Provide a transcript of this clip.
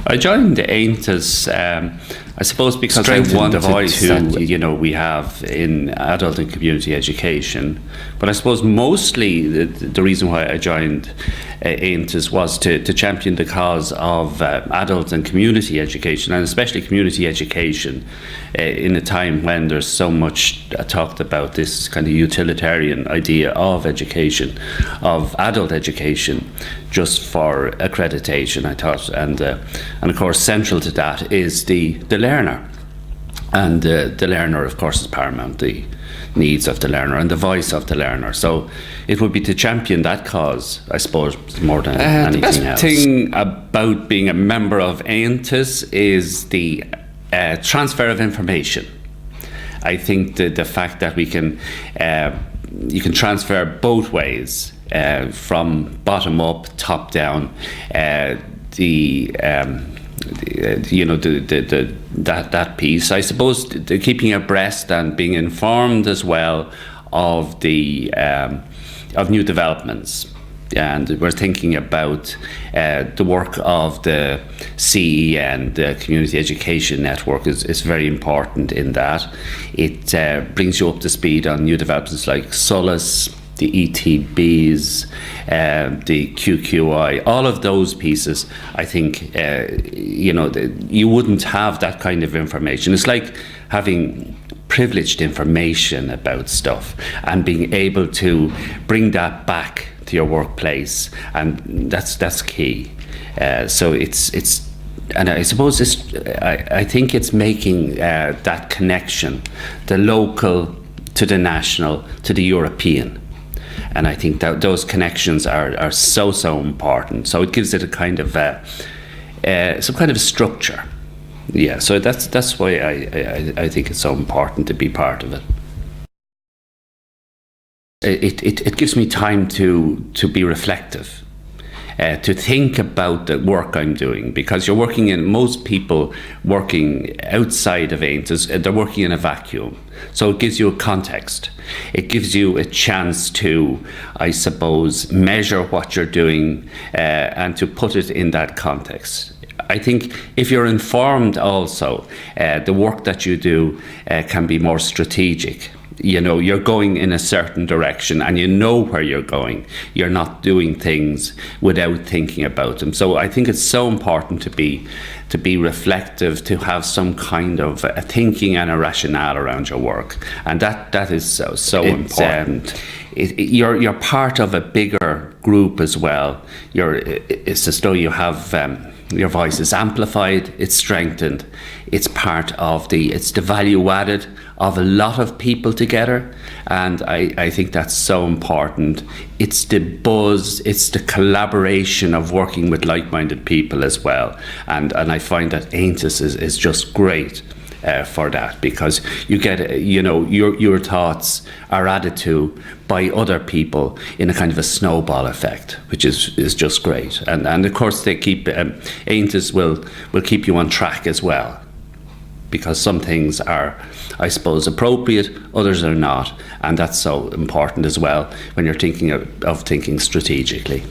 I joined the AONTAS, I suppose, because I wanted the voice that we have in adult and community education. But I suppose mostly the reason why I joined AONTAS was to champion the cause of adult and community education, and especially community education, in a time when there's so much talked about this kind of utilitarian idea of education, of adult education, just for accreditation, I thought, and of course central to that is the learner, and the learner, of course, is paramount, the needs of the learner and the voice of the learner. So it would be to champion that cause, I suppose, more than anything else. The best thing about being a member of AONTAS is the transfer of information. I think the fact that we can you can transfer both ways, from bottom up, top down, that piece. I suppose the keeping abreast and being informed as well of the of new developments. And we're thinking about the work of the CEN, the Community Education Network, is very important in that. It brings you up to speed on new developments like SOLAS, the ETBs, the QQI, all of those pieces. I think you wouldn't have that kind of information. It's like having privileged information about stuff and being able to bring that back to your workplace, and that's key. So it's and I suppose I think it's making that connection, the local to the national to the European. And I think that those connections are so important. So it gives it a kind of some kind of structure. Yeah. So that's why I think it's so important to be part of it. It gives me time to be reflective, to think about the work I'm doing, because you're working in, most people working outside of AONTAS, they're working in a vacuum. So it gives you a context. It gives you a chance to, I suppose, measure what you're doing and to put it in that context. I think if you're informed also, the work that you do can be more strategic. You're going in a certain direction and you know where you're going. You're not doing things without thinking about them. So I think it's so important to be reflective, to have some kind of a thinking and a rationale around your work, and that is so important. You're part of a bigger group as well. It's as though you have your voice is amplified, it's strengthened, it's part of it's the value added of a lot of people together, and I think that's so important. It's the buzz, it's the collaboration of working with like-minded people as well, and I find that AONTAS is just great for that, because you get your thoughts are added to by other people in a kind of a snowball effect, which is just great, and of course they keep AONTAS will keep you on track as well, because some things are, I suppose, appropriate, others are not, and that's so important as well when you're thinking of thinking strategically.